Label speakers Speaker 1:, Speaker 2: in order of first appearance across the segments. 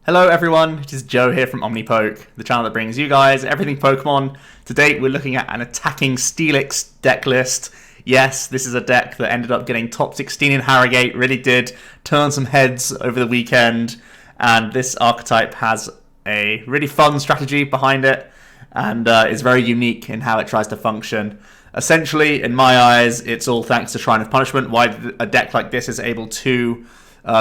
Speaker 1: Hello everyone, it is Joe here from OmniPoke, the channel that brings you guys everything Pokemon. Today we're looking at an attacking Steelix deck list. Yes, this is a deck that ended up getting top 16 in Harrogate, really did turn some heads over the weekend, and this archetype has a really fun strategy behind it, and is very unique in how it tries to function. Essentially, in my eyes, it's all thanks to Shrine of Punishment, why a deck like this is able to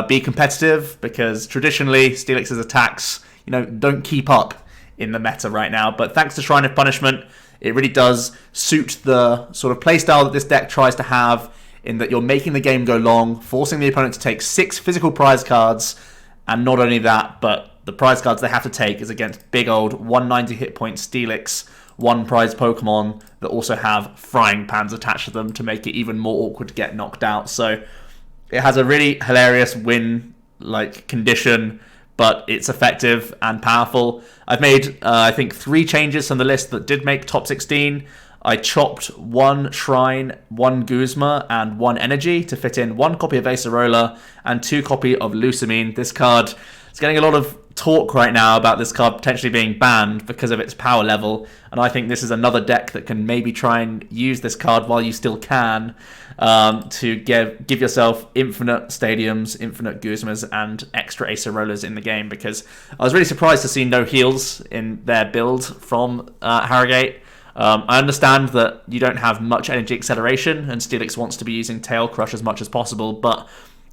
Speaker 1: be competitive, because traditionally Steelix's attacks, don't keep up in the meta right now. But thanks to Shrine of Punishment, it really does suit the sort of playstyle that this deck tries to have, in that you're making the game go long, forcing the opponent to take 6 physical prize cards, and not only that, but the prize cards they have to take is against big old 190 hit point Steelix, 1 prize Pokemon that also have frying pans attached to them to make it even more awkward to get knocked out. So it has a really hilarious win-like condition, but it's effective and powerful. I've made, I think, 3 changes from the list that did make top 16. I chopped 1 Shrine, 1 Guzma, and 1 Energy to fit in 1 copy of Acerola and 2 copy of Lusamine. This card is getting a lot of talk right now about this card potentially being banned because of its power level, and I think this is another deck that can maybe try and use this card while you still can, to give yourself infinite stadiums, infinite Guzmas, and extra Acerolas in the game, because I was really surprised to see no heals in their build from Harrogate. I understand that you don't have much energy acceleration and Steelix wants to be using Tail Crush as much as possible, but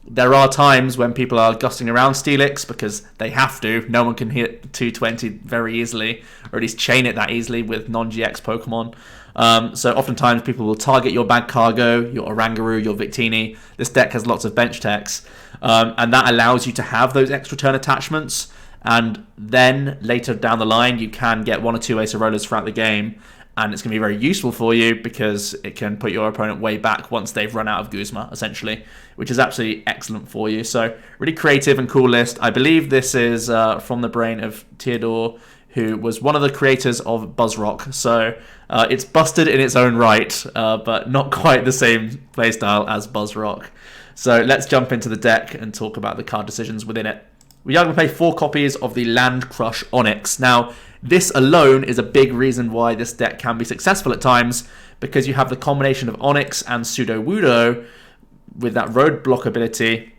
Speaker 1: there are times when people are gusting around Steelix because they have to. No one can hit 220 very easily, or at least chain it that easily with non-GX Pokemon. So oftentimes people will target your Magcargo, your Oranguru, your Victini. This deck has lots of bench techs, and that allows you to have those extra turn attachments, and then later down the line you can get 1 or 2 Acerolas throughout the game, and it's going to be very useful for you because it can put your opponent way back once they've run out of Guzma, essentially, which is absolutely excellent for you. So really creative and cool list. I believe this is from the brain of Theodore, who was one of the creators of Buzzrock. So it's busted in its own right, but not quite the same playstyle as Buzzrock. So let's jump into the deck and talk about the card decisions within it. We are going to play 4 copies of the Land Crush Onix. Now, this alone is a big reason why this deck can be successful at times, because you have the combination of Onix and Sudowoodo with that roadblock ability,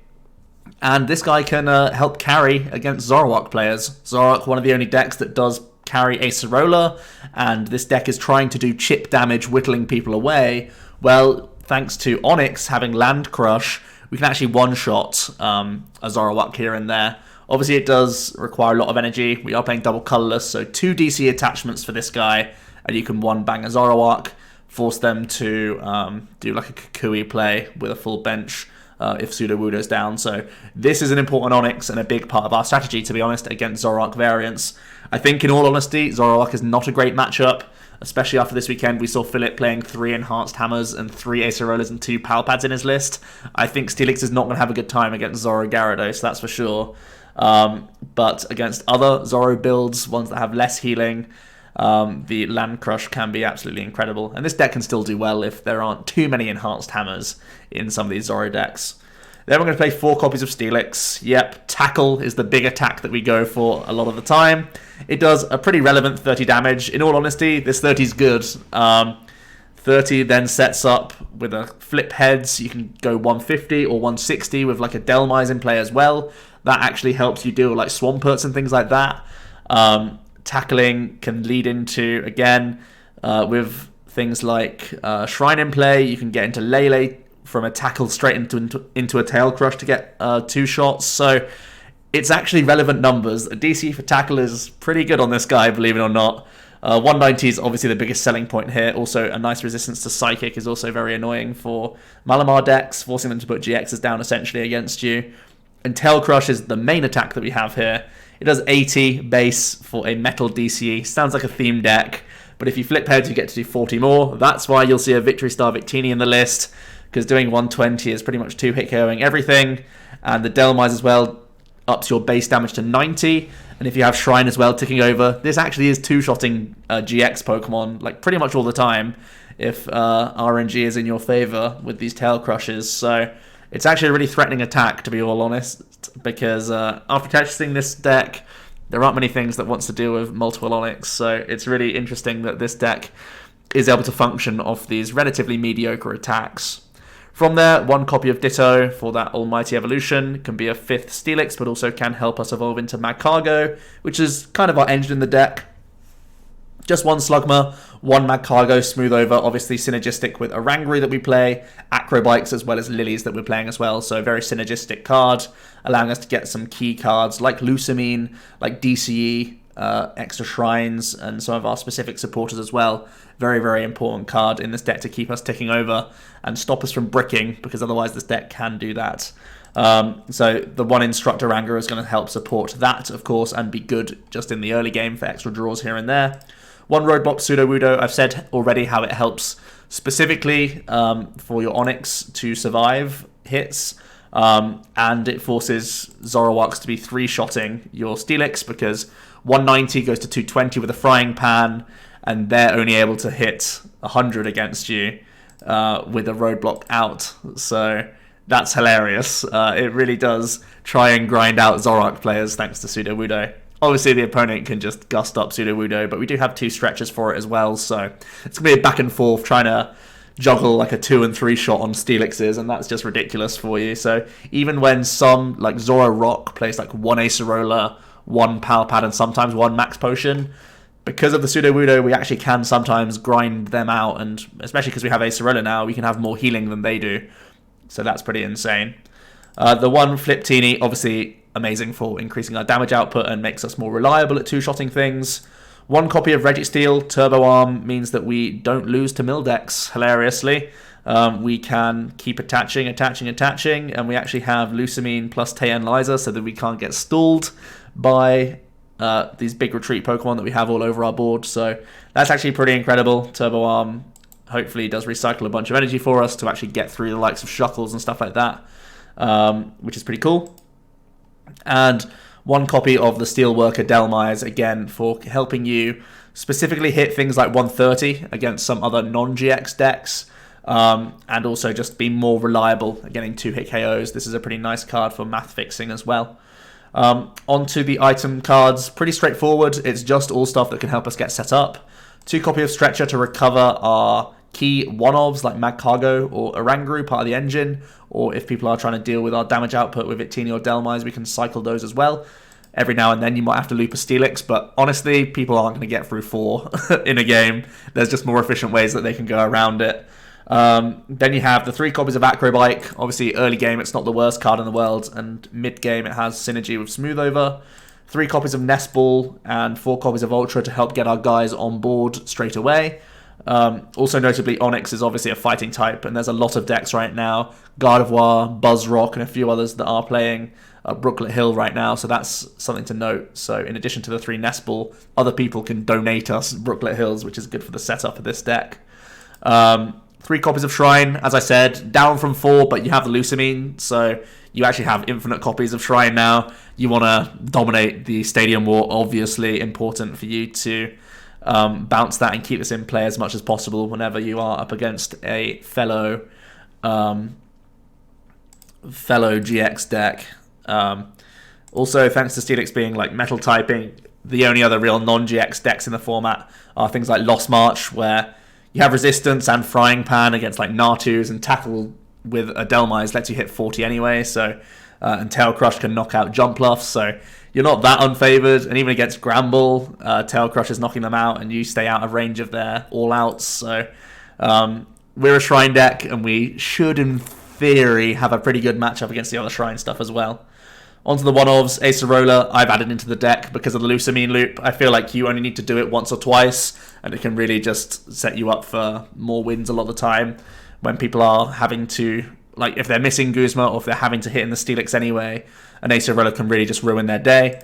Speaker 1: and this guy can help carry against Zoroark players. Zoroark, one of the only decks that does carry Acerola, and this deck is trying to do chip damage, whittling people away. Well, thanks to Onix having Land Crush, we can actually one-shot a Zoroark here and there. Obviously, it does require a lot of energy. We are playing double colorless, so 2 DC attachments for this guy, and you can one-bang a Zoroark, force them to do like a Kukui play with a full bench if Sudowoodo's down. So this is an important Onix and a big part of our strategy, to be honest, against Zoroark variants. I think, in all honesty, Zoroark is not a great matchup, especially after this weekend. We saw Philip playing 3 Enhanced Hammers and 3 Acerolas and 2 Power Pads in his list. I think Steelix is not going to have a good time against Zoro Gyarados, that's for sure. But against other Zoro builds, ones that have less healing, the Land Crush can be absolutely incredible. And this deck can still do well if there aren't too many Enhanced Hammers in some of these Zoro decks. Then we're going to play 4 copies of Steelix. Yep, Tackle is the big attack that we go for a lot of the time. It does a pretty relevant 30 damage. In all honesty, this 30 is good. 30 then sets up with a flip heads. You can go 150 or 160 with like a Dhelmise in play as well. That actually helps you deal like Swamperts and things like that. Tackling can lead into, again, with things like Shrine in play, you can get into Lele from a tackle straight into a Tail Crush to get 2 shots. So it's actually relevant numbers. A DC for tackle is pretty good on this guy, believe it or not. 190 is obviously the biggest selling point here. Also, a nice resistance to Psychic is also very annoying for Malamar decks, forcing them to put GXs down essentially against you. And Tail Crush is the main attack that we have here. It does 80 base for a Metal DCE. Sounds like a theme deck, but if you flip heads, you get to do 40 more. That's why you'll see a Victory Star Victini in the list, because doing 120 is pretty much 2-hit KOing everything. And the Dhelmise as well ups your base damage to 90. And if you have Shrine as well ticking over, this actually is 2-shotting GX Pokemon like pretty much all the time if RNG is in your favor with these Tail Crushes. So It's actually a really threatening attack, to be all honest, because after testing this deck, there aren't many things that wants to deal with multiple Onix, so it's really interesting that this deck is able to function off these relatively mediocre attacks. From there, one copy of Ditto for that almighty evolution can be a 5th Steelix, but also can help us evolve into Magcargo, which is kind of our engine in the deck. Just one Slugma, one Magcargo, smooth over, obviously synergistic with Oranguru that we play, Acro Bikes as well as Lilies that we're playing as well, so a very synergistic card, allowing us to get some key cards like Lusamine, like DCE, extra shrines, and some of our specific supporters as well. Very, very important card in this deck to keep us ticking over and stop us from bricking, because otherwise this deck can do that. So the one Instructor Oranguru is going to help support that, of course, and be good just in the early game for extra draws here and there. One Roadblock Sudowoodo, I've said already how it helps specifically for your Onix to survive hits, and it forces Zoroarks to be 3-shotting your Steelix, because 190 goes to 220 with a Frying Pan, and they're only able to hit 100 against you with a Roadblock out. So that's hilarious. It really does try and grind out Zoroark players thanks to Sudowoodo. Obviously, the opponent can just gust up Sudowoodo, but we do have 2 stretchers for it as well, so it's going to be a back and forth trying to juggle like a 2 and 3 shot on Steelixes, and that's just ridiculous for you. So even when some, like Zoroark plays like 1 Acerola, 1 Power Pad, and sometimes 1 Max Potion, because of the Sudowoodo, we actually can sometimes grind them out, and especially because we have Acerola now, we can have more healing than they do. So that's pretty insane. The one Victini, obviously amazing for increasing our damage output and makes us more reliable at 2-shotting things. One copy of Registeel Turbo Arm means that we don't lose to mill decks, hilariously. We can keep attaching, and we actually have Lusamine plus Tate Liza so that we can't get stalled by these big retreat Pokemon that we have all over our board. So that's actually pretty incredible. Turbo Arm hopefully does recycle a bunch of energy for us to actually get through the likes of Shuckles and stuff like that, which is pretty cool. And one copy of the Steelworker Dhelmise, again, for helping you specifically hit things like 130 against some other non-GX decks, and also just be more reliable at getting 2-hit KOs. This is a pretty nice card for math fixing as well. Onto the item cards, pretty straightforward. It's just all stuff that can help us get set up. 2 copy of Stretcher to recover our key one-ofs like Magcargo or Oranguru, part of the engine, or if people are trying to deal with our damage output with Victini or Dhelmise, we can cycle those as well. Every now and then you might have to loop a Steelix, but honestly, people aren't going to get through 4 in a game. There's just more efficient ways that they can go around it. Then you have the 3 copies of Acro Bike. Obviously, early game, it's not the worst card in the world, and mid-game, it has synergy with Smooth Over. 3 copies of Nest Ball and 4 copies of Ultra to help get our guys on board straight away. Also notably, Onix is obviously a fighting type, and there's a lot of decks right now. Gardevoir, Buzzrock, and a few others that are playing Brooklet Hill right now, so that's something to note. So in addition to the 3 Nest Ball, other people can donate us Brooklet Hills, which is good for the setup of this deck. 3 copies of Shrine, as I said, down from 4, but you have the Lusamine, so you actually have infinite copies of Shrine now. You want to dominate the Stadium War, obviously important for you to bounce that and keep this in play as much as possible whenever you are up against a fellow GX deck. Also, thanks to Steelix being like metal typing, the only other real non-GX decks in the format are things like Lost March, where you have resistance and Frying Pan against like Natus, and Tackle with a Dhelmise lets you hit 40 anyway, so and Tail Crush can knock out Jump Luffs, so you're not that unfavored. And even against Gramble, Tail Crush is knocking them out, and you stay out of range of their all-outs. So we're a Shrine deck, and we should, in theory, have a pretty good matchup against the other Shrine stuff as well. Onto the one-ofs, Acerola, I've added into the deck because of the Lusamine loop. I feel like you only need to do it once or twice, and it can really just set you up for more wins a lot of the time when people are having to, like, if they're missing Guzma or if they're having to hit in the Steelix anyway, an Acerola can really just ruin their day.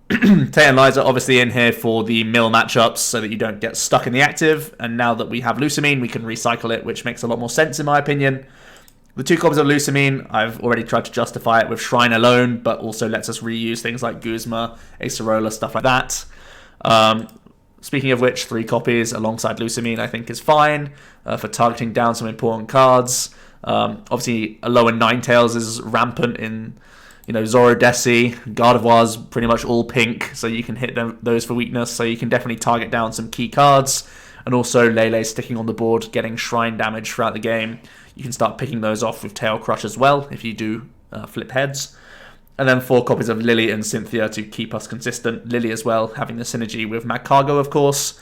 Speaker 1: Tate Liza obviously in here for the mill matchups so that you don't get stuck in the active, and now that we have Lusamine, we can recycle it, which makes a lot more sense in my opinion. The 2 copies of Lusamine, I've already tried to justify it with Shrine alone, but also lets us reuse things like Guzma, Acerola, stuff like that. Speaking of which, 3 copies alongside Lusamine I think is fine for targeting down some important cards. Obviously, a lower Ninetales is rampant in, Zorodesi, Gardevoir's pretty much all pink, so you can hit those for weakness, so you can definitely target down some key cards. And also Lele sticking on the board, getting shrine damage throughout the game. You can start picking those off with Tail Crush as well, if you do flip heads. And then 4 copies of Lillie and Cynthia to keep us consistent. Lillie as well, having the synergy with Magcargo, of course.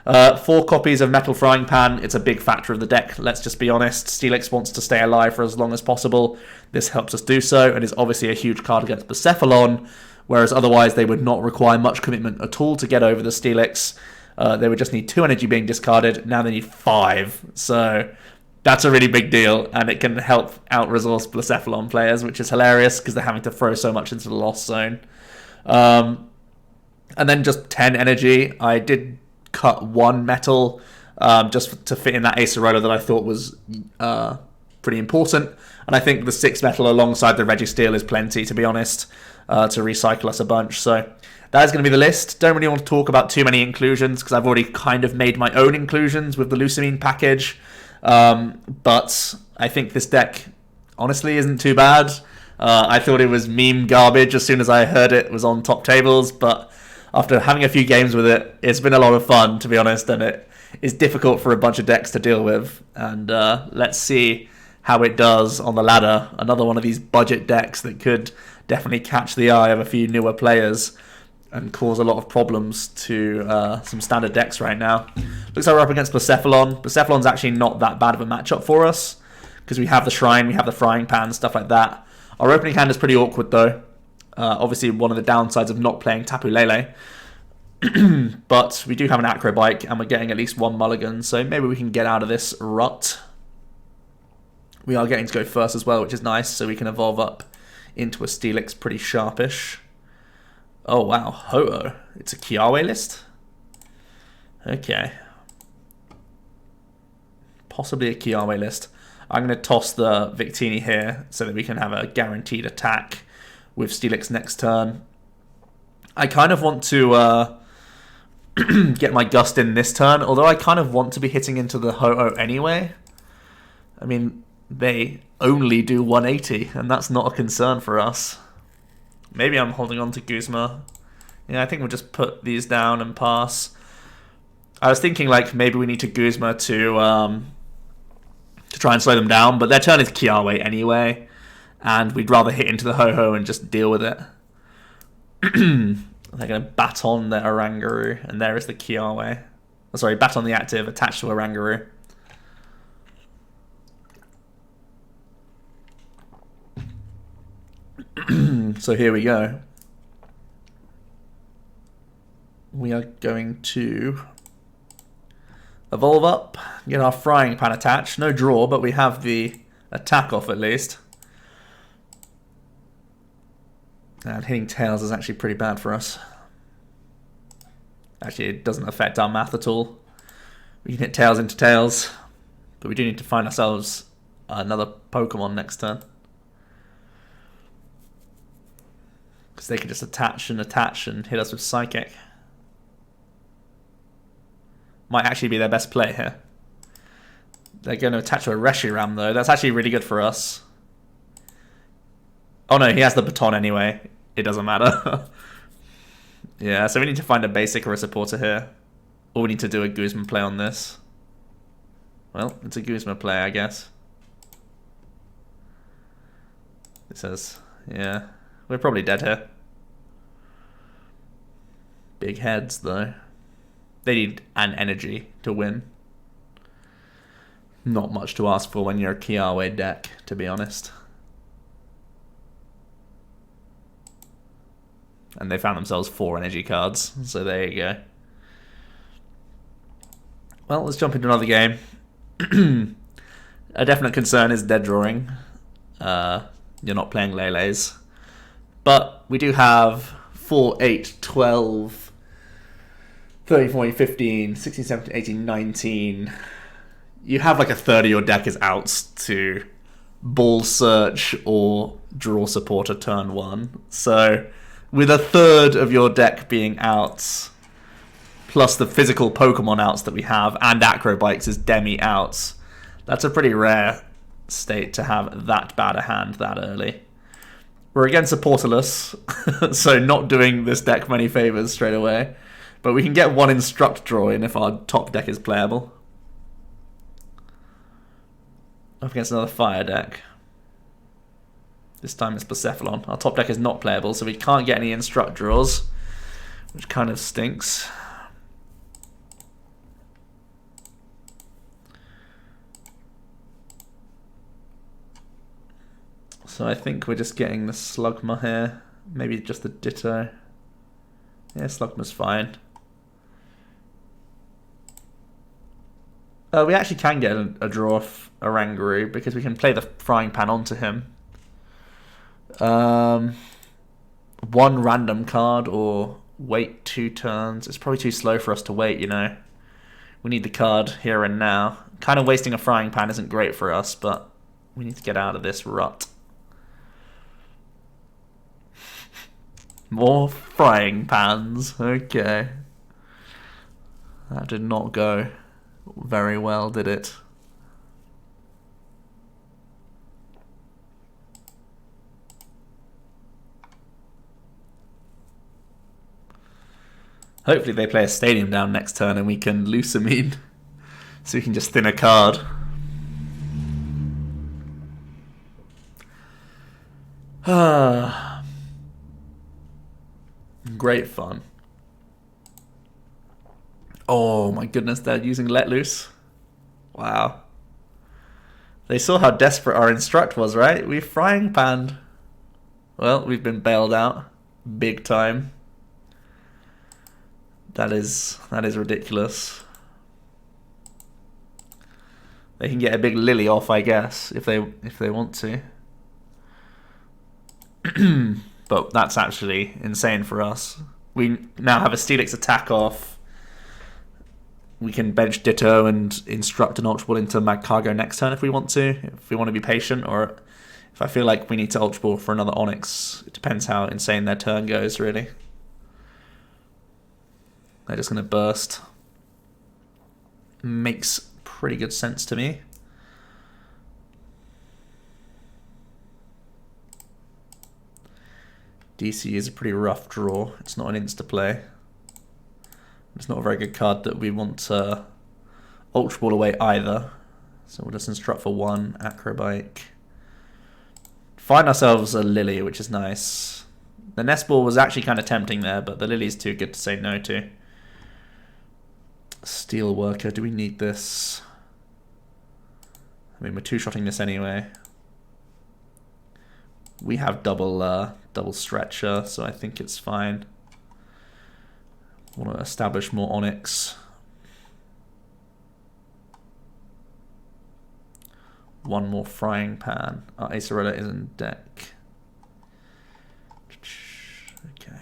Speaker 1: 4 copies of Metal Frying Pan. It's a big factor of the deck, let's just be honest. Steelix wants to stay alive for as long as possible. This helps us do so, and is obviously a huge card against Blacephalon, whereas otherwise they would not require much commitment at all to get over the Steelix. They would just need 2 energy being discarded. Now they need 5. So that's a really big deal, and it can help out-resource Blacephalon players, which is hilarious because they're having to throw so much into the lost zone. And then just 10 energy. I did cut 1 metal just to fit in that Acerola that I thought was pretty important. And I think the 6 metal alongside the Registeel is plenty, to be honest, to recycle us a bunch. So that is going to be the list. Don't really want to talk about too many inclusions because I've already kind of made my own inclusions with the Lusamine package. But I think this deck, honestly, isn't too bad. I thought it was meme garbage as soon as I heard it was on top tables, but after having a few games with it, it's been a lot of fun, to be honest, and it is difficult for a bunch of decks to deal with. And let's see how it does on the ladder. Another one of these budget decks that could definitely catch the eye of a few newer players and cause a lot of problems to some standard decks right now. Looks like we're up against Blacephalon. Blacephalon's actually not that bad of a matchup for us because we have the Shrine, we have the Frying Pan, stuff like that. Our opening hand is pretty awkward though. Obviously one of the downsides of not playing Tapu Lele. But we do have an Acro Bike and we're getting at least 1 mulligan, so maybe we can get out of this rut. We are getting to go first as well, which is nice, so we can evolve up into a Steelix pretty sharpish. Oh wow, Ho-Oh. It's a Kiawe list? Okay. Possibly a Kiawe list. I'm going to toss the Victini here so that we can have a guaranteed attack with Steelix next turn. I kind of want to get my Gust in this turn, although I kind of want to be hitting into the Ho-Oh anyway. I mean, they only do 180, and that's not a concern for us. Maybe I'm holding on to Guzma. Yeah, I think we'll just put these down and pass. I was thinking like maybe we need to Guzma to try and slow them down, but their turn is Kiawe anyway, and we'd rather hit into the Ho-Oh and just deal with it. They're going to Baton their Oranguru, and there is the Kiawe. Oh, sorry, Baton the active attached to Oranguru. So here we go. We are going to evolve up, get our Frying Pan attached. No draw, but we have the attack off at least. And hitting tails is actually pretty bad for us. Actually, it doesn't affect our math at all. We can hit tails into tails, but we do need to find ourselves another Pokemon next turn. Because they can just attach and hit us with Psychic. Might actually be their best play here. They're going to attach to a Reshiram though. That's actually really good for us. Oh no, he has the Baton anyway. It doesn't matter. Yeah, so we need to find a basic or a supporter here. Or we need to do a Guzma play on this. Well, it's a Guzma play, I guess. It says, yeah. We're probably dead here. Big heads, though. They need an energy to win. Not much to ask for when you're a Kiawe deck, to be honest. And they found themselves 4 energy cards, so there you go. Well, let's jump into another game. A definite concern is dead drawing. You're not playing Lele's. But we do have 4, 8, 12, 13, 14, 15, 16, 17, 18, 19. You have like a third of your deck is outs to ball search or draw supporter turn 1. So with a third of your deck being outs, plus the physical Pokemon outs that we have, and Acro Bikes as demi outs, that's a pretty rare state to have that bad a hand that early. We're against supporterless, so not doing this deck many favours straight away. But we can get one Instruct draw in if our top deck is playable. Up against another fire deck. This time it's Blacephalon. Our top deck is not playable, so we can't get any Instruct draws, which kind of stinks. So I think we're just getting the Slugma here. Maybe just the Ditto. Yeah, Slugma's fine. We actually can get a draw off Oranguru because we can play the Frying Pan onto him. One random card or wait 2 turns. It's probably too slow for us to wait, you know. We need the card here and now. Kind of wasting a Frying Pan isn't great for us, but we need to get out of this rut. More frying pans. Okay. That did not go very well, did it? Hopefully they play a stadium down next turn and we can Lusamine, so we can just thin a card. Great fun. Oh my goodness, they're using Let Loose. Wow. They saw how desperate our Instruct was, right? We Frying Panned. Well, we've been bailed out. Big time. That is ridiculous. They can get a big Lillie off, I guess, if they want to. But that's actually insane for us. We now have a Steelix attack off. We can bench Ditto and Instruct an Ultra Ball into Magcargo next turn if we want to. If we want to be patient, or if I feel like we need to Ultra Ball for another Onix. It depends how insane their turn goes, really. They're just going to burst. Makes pretty good sense to me. DC is a pretty rough draw. It's not an insta-play. It's not a very good card that we want to Ultra Ball away either. So we'll just Instruct for 1, Acro Bike. Find ourselves a Lillie, which is nice. The Nest Ball was actually kind of tempting there, but the Lillie's too good to say no to. Steel Worker, do we need this? I mean, we're two-shotting this anyway. We have double stretcher, so I think it's fine. Want to establish more Onix. One more Frying Pan. Our Acerola is in deck. Okay.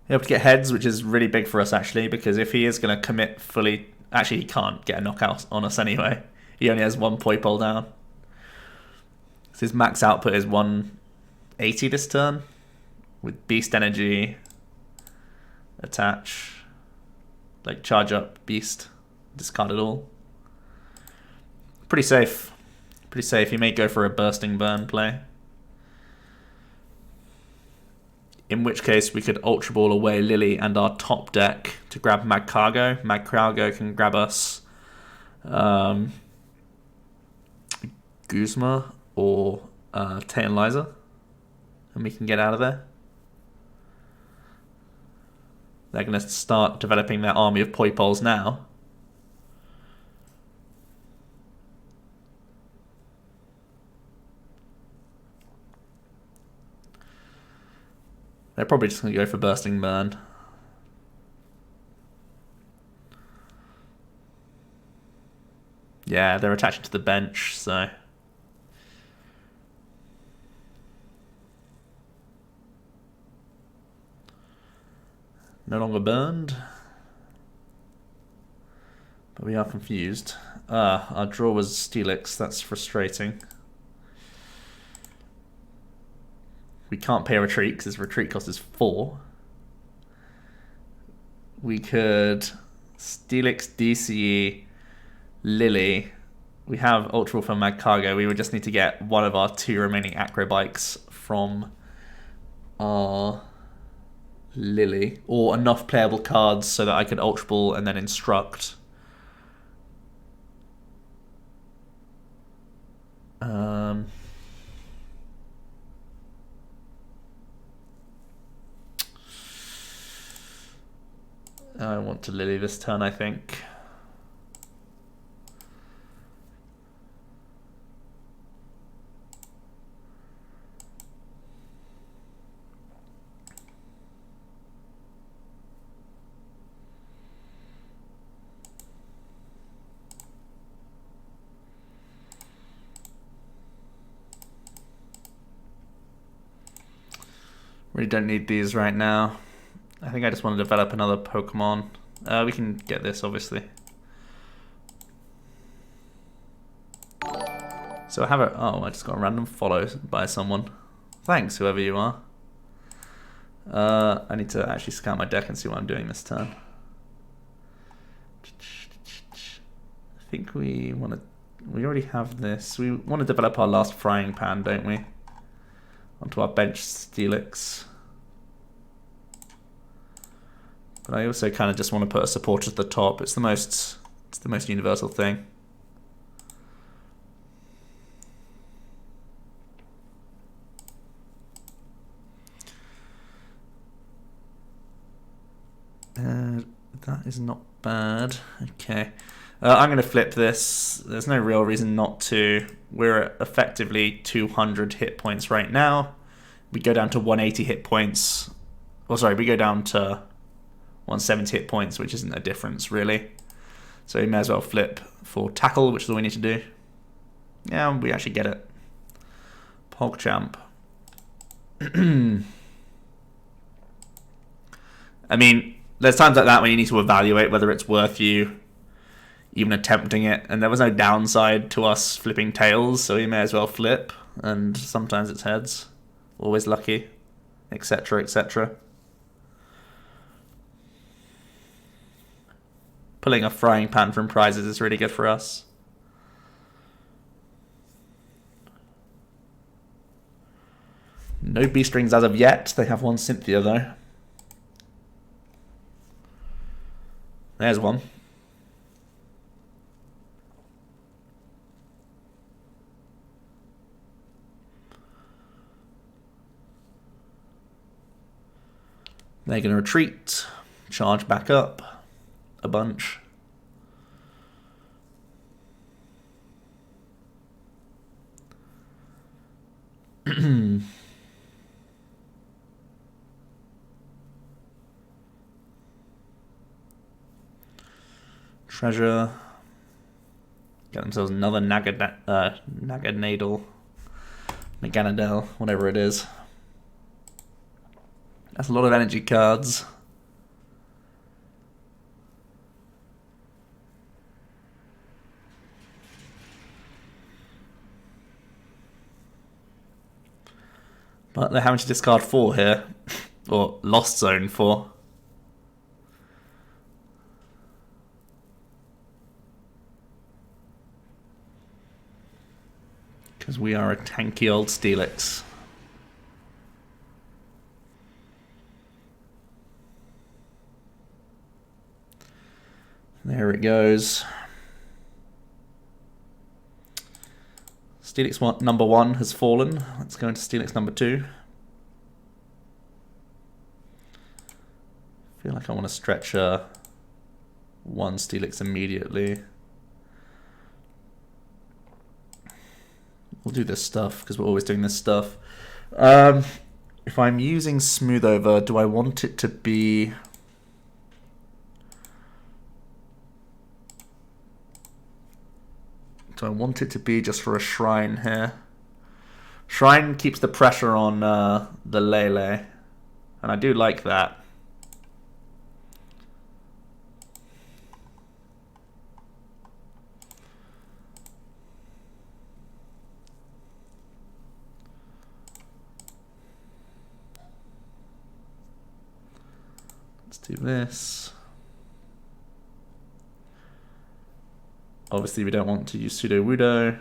Speaker 1: Able to get heads, which is really big for us actually, because if he is going to commit fully, actually he can't get a knockout on us anyway. He only has 1 Poipole down. So his max output is 180 this turn, with Beast Energy, attach, like charge up Beast, discard it all. Pretty safe. Pretty safe. He may go for a Bursting Burn play. In which case we could Ultra Ball away Lillie and our top deck to grab Magcargo. Magcargo can grab us Guzma or Tate Liza, and we can get out of there. They're going to start developing their army of Poipoles now. They're probably just going to go for Bursting Burn. Yeah, they're attaching to the bench, so... No longer burned. But we are confused. Our draw was Steelix, that's frustrating. We can't pay a retreat because his retreat cost is 4. we could Steelix DCE, Lillie. We have Ultra Ball from Magcargo. We would just need to get one of our 2 remaining Acro Bikes from our Lillie, or enough playable cards so that I could Ultra Ball and then instruct. I want to Lillie this turn, I think. Really don't need these right now. I think I just want to develop another Pokemon. We can get this, obviously. So I have a... Oh, I just got a random follow by someone. Thanks, whoever you are. I need to actually scout my deck and see what I'm doing this turn. I think we want to... We already have this. We want to develop our last frying pan, don't we? Onto our bench Steelix. But I also kind of just want to put a supporter at the top. It's the most universal thing. That is not bad. Okay. I'm going to flip this. There's no real reason not to. We're at effectively 200 hit points right now. We go down to 180 hit points. Oh, sorry, we go down to 170 hit points, which isn't a difference, really. So we may as well flip for tackle, which is all we need to do. Yeah, we actually get it. PogChamp. I mean, there's times like that when you need to evaluate whether it's worth you even attempting it, and there was no downside to us flipping tails, so we may as well flip, and sometimes it's heads. Always lucky, etc., etc. Pulling a frying pan from prizes is really good for us. No B-strings as of yet. They have one Cynthia, though. There's one. They're going to retreat, charge back up a bunch. Treasure. Get themselves another Naganadel, whatever it is. That's a lot of energy cards. But they're having to discard 4 here. Or Lost Zone 4. Because we are a tanky old Steelix. There it goes. Steelix number 1 has fallen. Let's go into Steelix number 2. I feel like I want to stretch one Steelix immediately. We'll do this stuff because we're always doing this stuff. If I'm using Smooth Over, do I want it to be... Do I want it to be just for a Shrine here? Shrine keeps the pressure on the Lele, and I do like that. Let's do this. Obviously, we don't want to use Sudowoodo.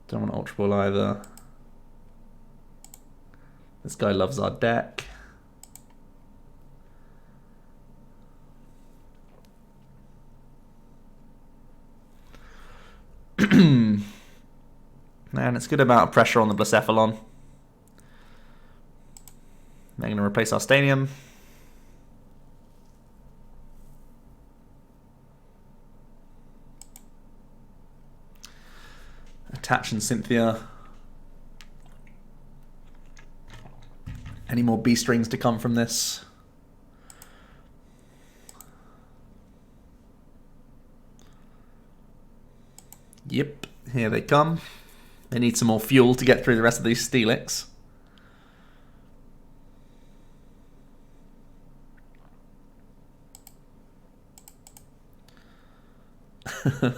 Speaker 1: Don't want Ultra Ball either. This guy loves our deck. And it's a good amount of pressure on the Blacephalon. They're going to replace our Stadium. Attach and Cynthia. Any more B strings to come from this? Yep, here they come. They need some more fuel to get through the rest of these Steelix. They're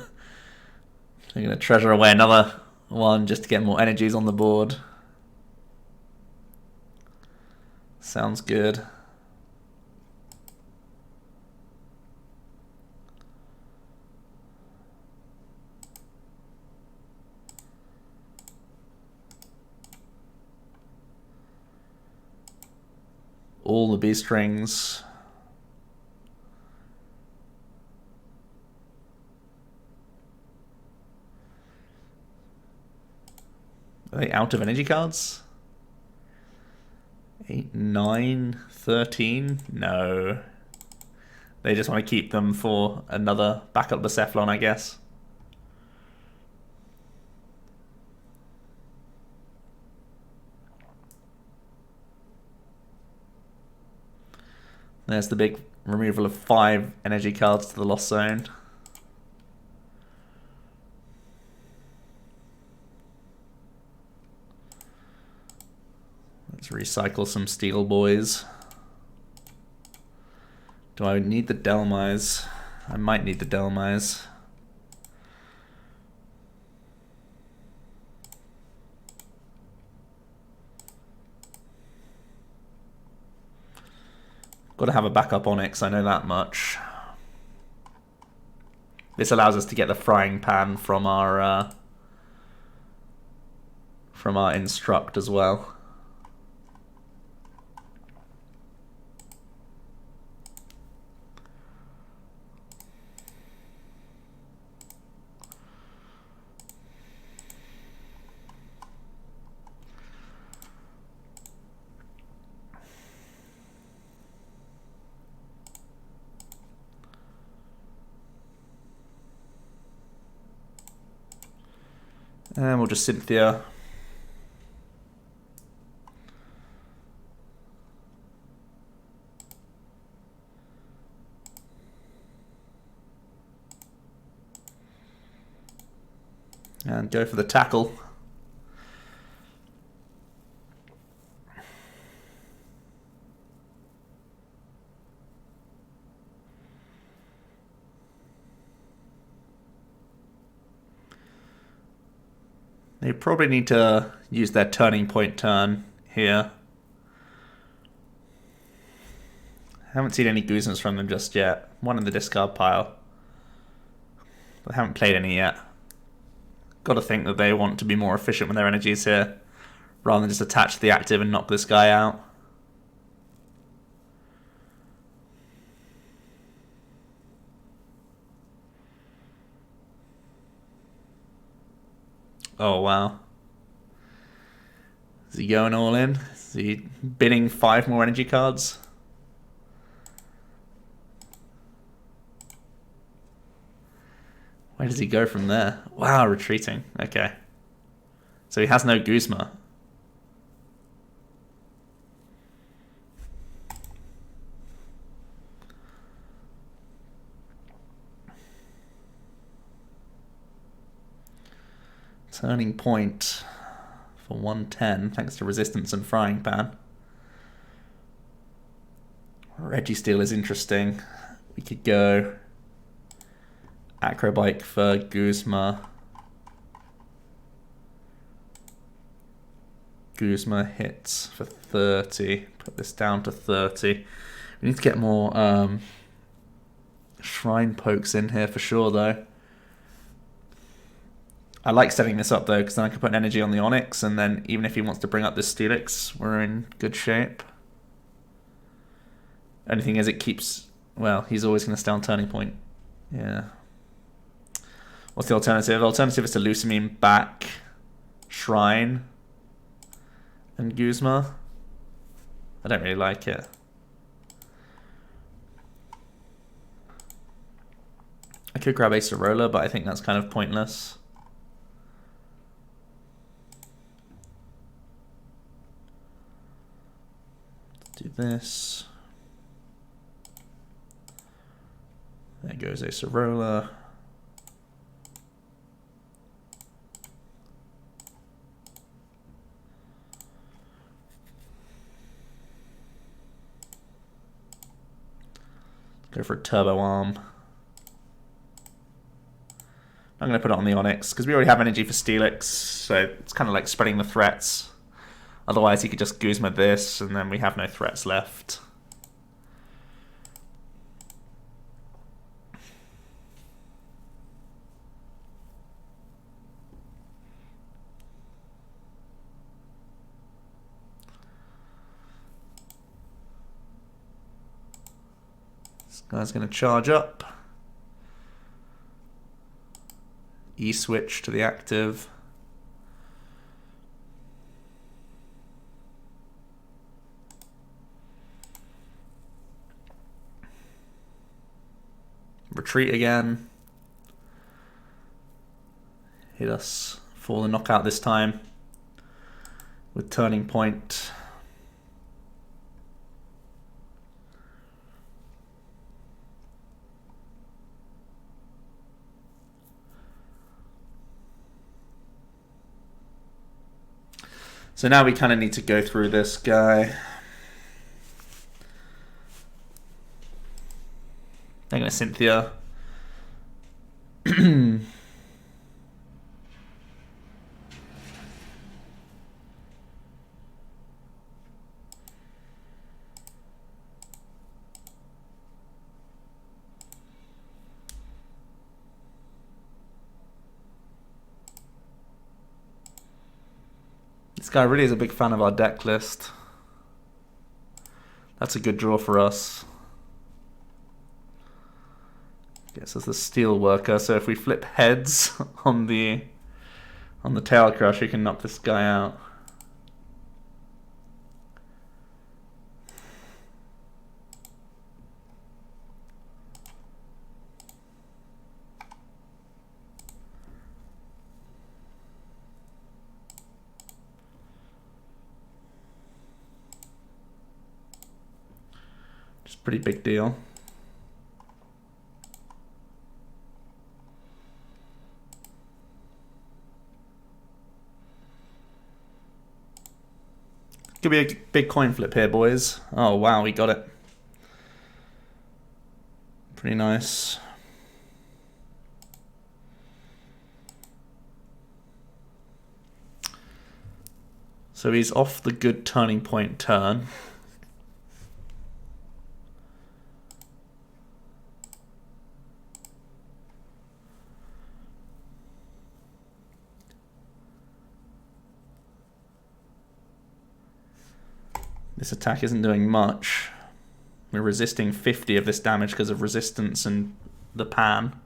Speaker 1: going to treasure away another one just to get more energies on the board. Sounds good. All the B strings. Are they out of energy cards? 8, 9, 13? No. They just want to keep them for another backup Blacephalon, I guess. There's the big removal of 5 energy cards to the lost zone. Let's recycle some steel boys. Do I need the Dhelmise? I might need the Dhelmise. Got to have a backup Onix, I know that much. This allows us to get the frying pan from our instruct as well. And we'll just Cynthia. And go for the tackle. They probably need to use their turning point turn here. Haven't seen any Guzmas from them just yet. One in the discard pile. But haven't played any yet. Got to think that they want to be more efficient with their energies here, rather than just attach to the active and knock this guy out. Oh, wow. Is he going all in? Is he bidding 5 more energy cards? Where does he go from there? Wow, retreating. Okay. So he has no Guzma. Turning point for 110, thanks to Resistance and Frying Pan. Registeel is interesting. We could go Acro Bike for Guzma. Guzma hits for 30. Put this down to 30. We need to get more Shrine Pokes in here for sure, though. I like setting this up, though, because then I can put an energy on the Onix, and then even if he wants to bring up this Steelix, we're in good shape. Only thing is it keeps... Well, he's always going to stay on Turning Point. Yeah. What's the alternative? The alternative is to Lusamine back, Shrine, and Guzma. I don't really like it. I could grab Acerola, but I think that's kind of pointless. Let's do this. There goes Acerola. Go for a Turbo Arm. I'm going to put it on the Onix, because we already have energy for Steelix, so it's kind of like spreading the threats. Otherwise he could just Guzma this, and then we have no threats left. This guy's going to charge up. E-switch to the active. Retreat again. Hit us for the knockout this time with Turning Point. So now we kind of need to go through this guy. I'm going to Cynthia. This guy really is a big fan of our deck list. That's a good draw for us. Gets us the Steel Worker, so if we flip heads on the Tail Crush, we can knock this guy out. Pretty big deal. Could be a big coin flip here, boys. Oh wow, we got it. Pretty nice. So he's off the good Turning Point turn. This attack isn't doing much. We're resisting 50 of this damage because of resistance and the pan.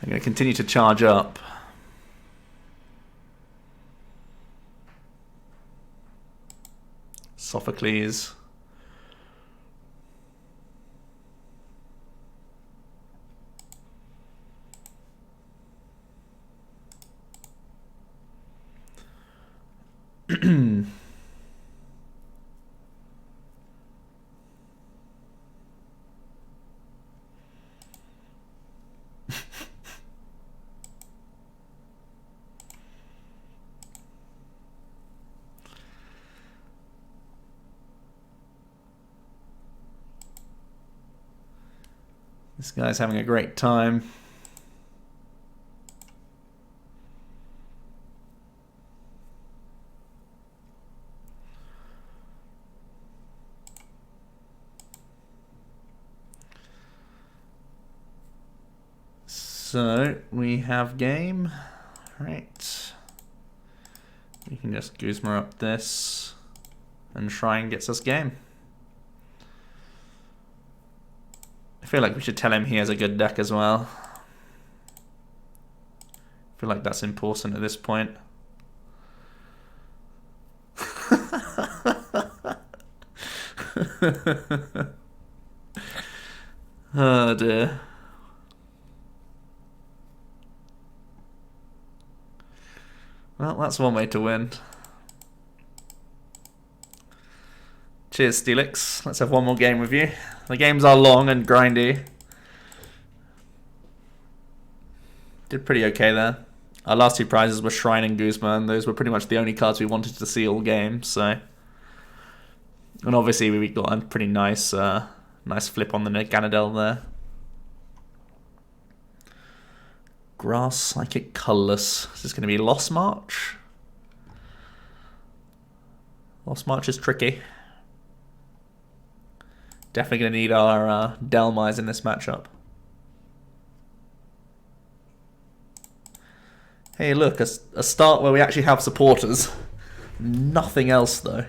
Speaker 1: I'm going to continue to charge up. Sophocles. This guy's having a great time. So we have game, right? We can just Guzma up this, and Shrine gets us game. I feel like we should tell him he has a good deck as well. I feel like that's important at this point. Oh dear. Well, that's one way to win. Cheers, Steelix. Let's have one more game with you. The games are long and grindy. Did pretty okay there. Our last two prizes were Shrine and Guzma, and those were pretty much the only cards we wanted to see all game, so... And obviously we got a pretty nice nice flip on the Ganadel there. Grass, Psychic, Colourless. Is this going to be Lost March? Lost March is tricky. Definitely going to need our Dhelmise in this matchup. Hey look, a start where we actually have supporters. Nothing else though.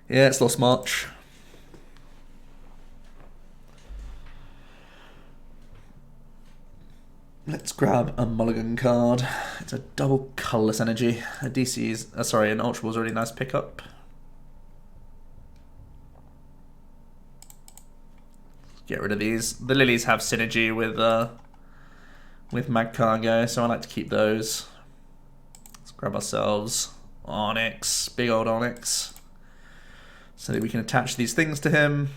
Speaker 1: Yeah, it's Lost March. Let's grab a mulligan card. It's a double colourless energy. A DC's, sorry, an Ultra Ball's a really nice pickup. Get rid of these. The Lilies have synergy with Magcargo, so I like to keep those. Let's grab ourselves Onix, big old Onix, so that we can attach these things to him.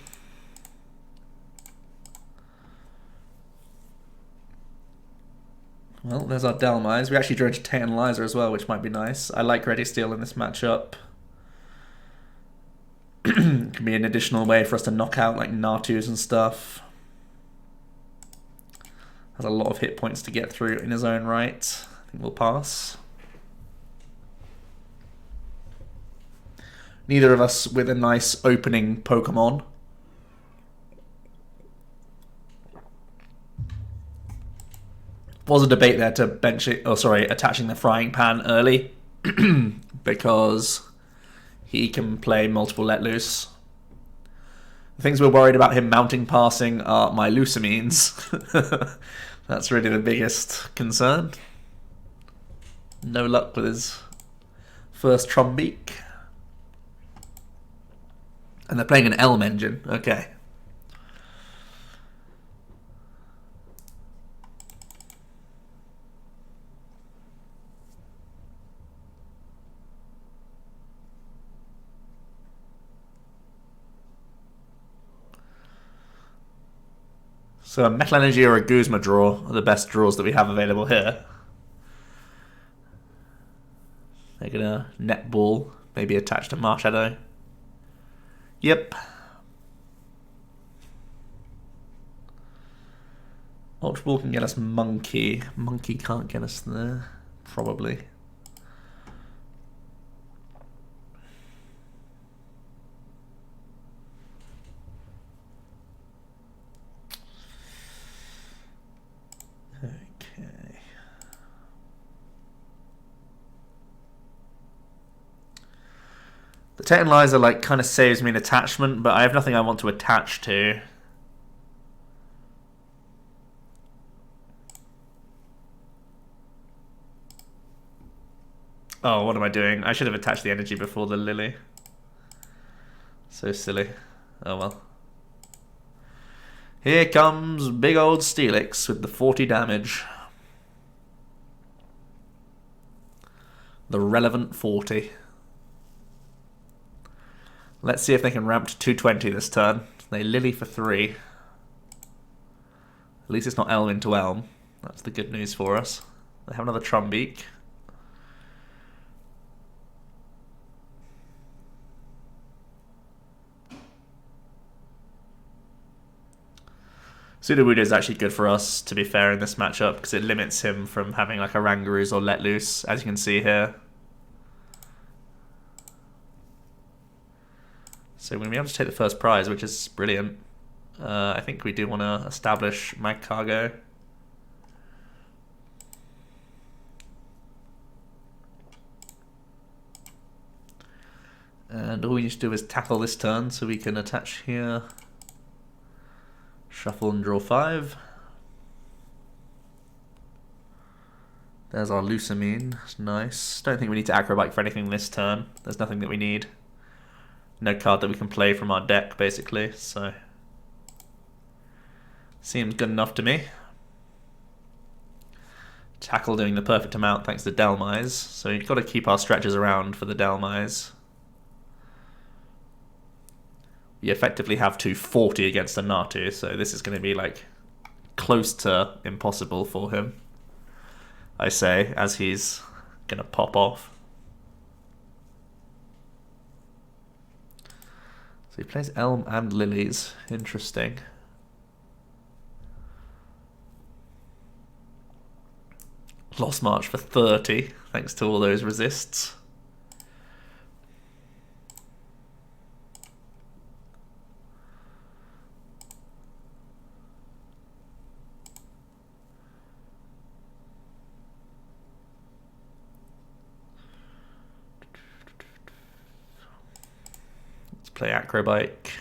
Speaker 1: Well, there's our Dhelmise. We actually drew into Tate Liza as well, which might be nice. I like Registeel in this matchup. Can be an additional way for us to knock out like Natus and stuff. Has a lot of hit points to get through in his own right. I think we'll pass. Neither of us with a nice opening Pokémon. Was a debate there to bench it, attaching the Frying Pan early because he can play multiple Let Loose. The things we're worried about him mounting passing are my Lusamines. That's really the biggest concern. No luck with his first Trumbeak. And they're playing an Elm engine. Okay. So a Metal Energy or a Guzma draw are the best draws that we have available here. They're gonna netball, maybe attach to Marshadow. Yep. Ultra Ball can get us Monkey. Monkey can't get us there, probably. Okay. The Tate Liza like kind of saves me an attachment, but I have nothing I want to attach to. Oh, what am I doing? I should have attached the energy before the Lillie. So silly. Oh well. Here comes big old Steelix with the 40 damage. The relevant 40. Let's see if they can ramp to 220 this turn. They Lillie for 3. At least it's not Elm into Elm. That's the good news for us. They have another Trumbeak. Sudowoodo is actually good for us, to be fair, in this matchup, because it limits him from having like Orangurus or Let Loose, as you can see here. So we're going to be able to take the first prize, which is brilliant. I think we do want to establish Magcargo. And all we need to do is tackle this turn, so we can attach here. Shuffle and draw 5. There's our Lusamine. Nice. Don't think we need to Acro Bike for anything this turn. There's nothing that we need. No card that we can play from our deck, basically. So seems good enough to me. Tackle doing the perfect amount thanks to Dhelmise. So you've got to keep our stretches around for the Dhelmise. We effectively have 240 against a Natu, so this is going to be like close to impossible for him, I say, as he's going to pop off. So he plays Elm and Lilies. Interesting. Lost March for 30, thanks to all those resists. Play Acro Bike.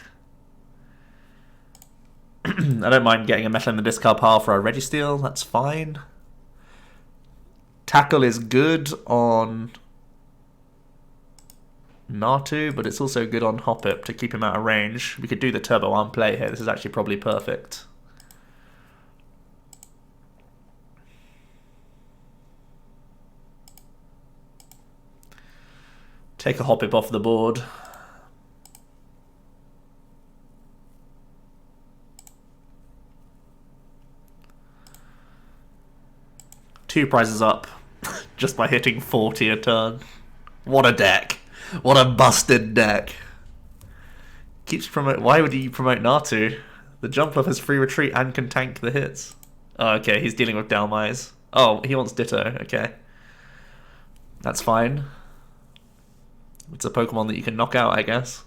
Speaker 1: I don't mind getting a metal in the discard pile for our Registeel, that's fine. Tackle is good on Natu, but it's also good on Hoppip to keep him out of range. We could do the Turbo Arm play here, this is actually probably perfect. Take a Hoppip off the board. Two prizes up just by hitting 40 a turn. What a deck. What a busted deck. Keeps promote. Why would he promote Natu? The jump up has free retreat and can tank the hits. Oh, okay, he's dealing with Dhelmise. Oh, he wants Ditto. Okay. That's fine. It's a Pokemon that you can knock out, I guess.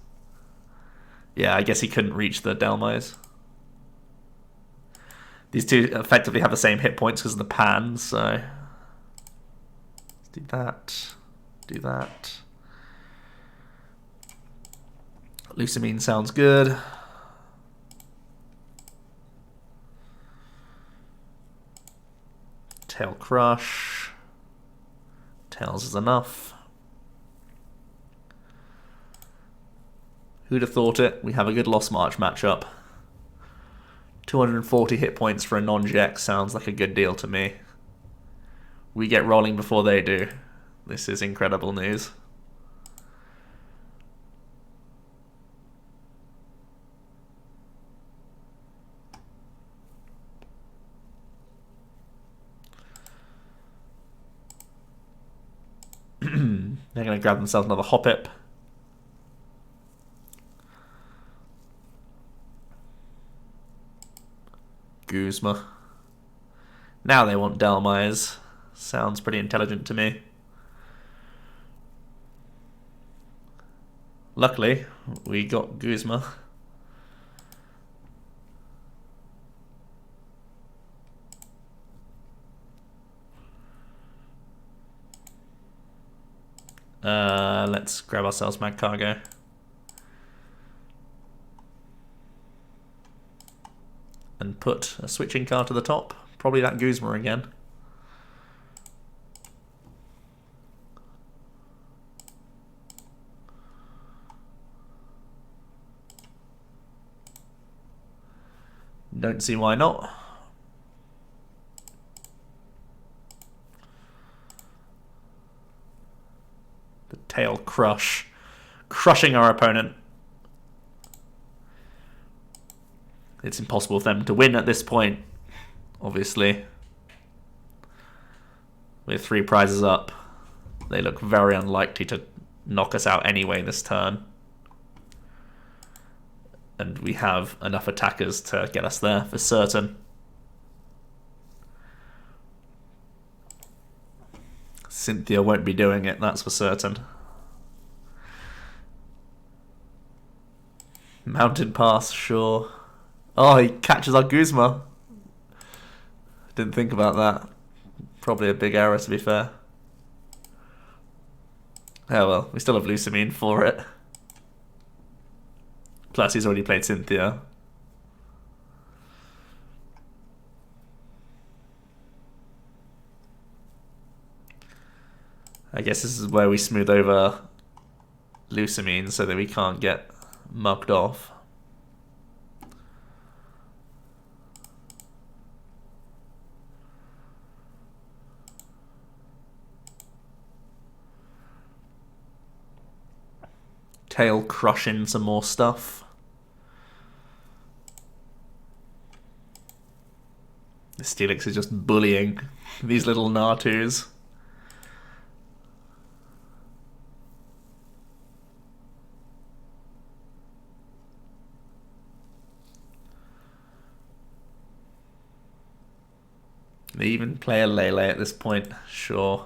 Speaker 1: Yeah, I guess he couldn't reach the Dhelmise. These two effectively have the same hit points because of the pan, so let's do that, do that. Lusamine sounds good. Tail Crush. Tails is enough. Who'd have thought it? We have a good Lost March matchup. 240 hit points for a non-Jack sounds like a good deal to me. We get rolling before they do. This is incredible news. They're going to grab themselves another Hoppip. Guzma. Now they want Dhelmise. Sounds pretty intelligent to me. Luckily, we got Guzma. Let's grab ourselves Magcargo. And put a switching card to the top. Probably that Guzma again. Don't see why not. The Tail Crush. Crushing our opponent. It's impossible for them to win at this point, obviously. With 3 prizes up, they look very unlikely to knock us out anyway this turn. and we have enough attackers to get us there for certain. Cynthia won't be doing it, that's for certain. Mountain Pass, sure. Oh, he catches our Guzma. Didn't think about that. Probably a big error, to be fair. Oh well, we still have Lusamine for it. Plus, he's already played Cynthia. I guess this is where we smooth over Lusamine so that we can't get mugged off. Tail crushing some more stuff. The Steelix is just bullying these little Natus. They even play a Lele at this point, sure.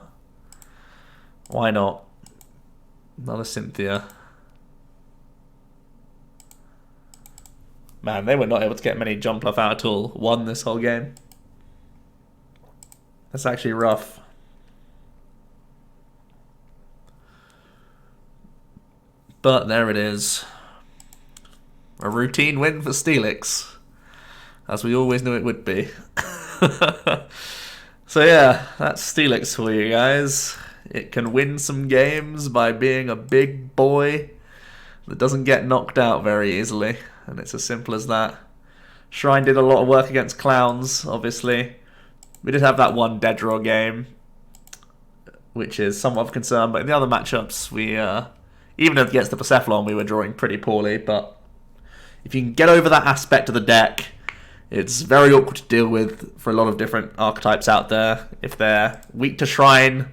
Speaker 1: Why not? Another Cynthia. Man, they were not able to get many jump off out at all. Won this whole game. That's actually rough. But there it is. A routine win for Steelix. As we always knew it would be. So yeah, that's Steelix for you guys. It can win some games by being a big boy that doesn't get knocked out very easily. And it's as simple as that. Shrine did a lot of work against Clowns, obviously. We did have that one dead draw game, which is somewhat of a concern. But in the other matchups, we even against the Blacephalon, we were drawing pretty poorly. But if you can get over that aspect of the deck, it's very awkward to deal with for a lot of different archetypes out there. If they're weak to Shrine,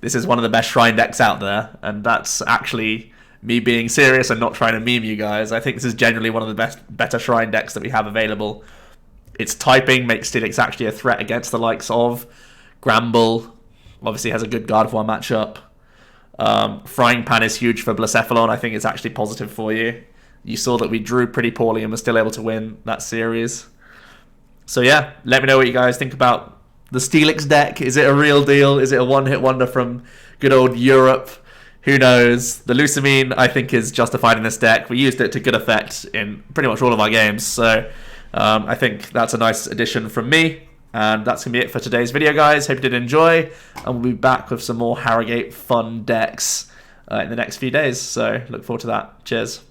Speaker 1: this is one of the best Shrine decks out there. And that's actually me being serious and not trying to meme you guys. I think this is generally one of the better Shrine decks that we have available. Its typing makes Steelix actually a threat against the likes of Gramble. Obviously has a good Gardevoir matchup. Frying Pan is huge for Blacephalon. I think it's actually positive for you. You saw that we drew pretty poorly and were still able to win that series. So yeah, let me know what you guys think about the Steelix deck. Is it a real deal? Is it a one-hit wonder from good old Europe? Who knows? The Lusamine, I think, is justified in this deck. We used it to good effect in pretty much all of our games. So I think that's a nice addition from me. And that's going to be it for today's video, guys. Hope you did enjoy. And we'll be back with some more Harrogate fun decks in the next few days. So look forward to that. Cheers.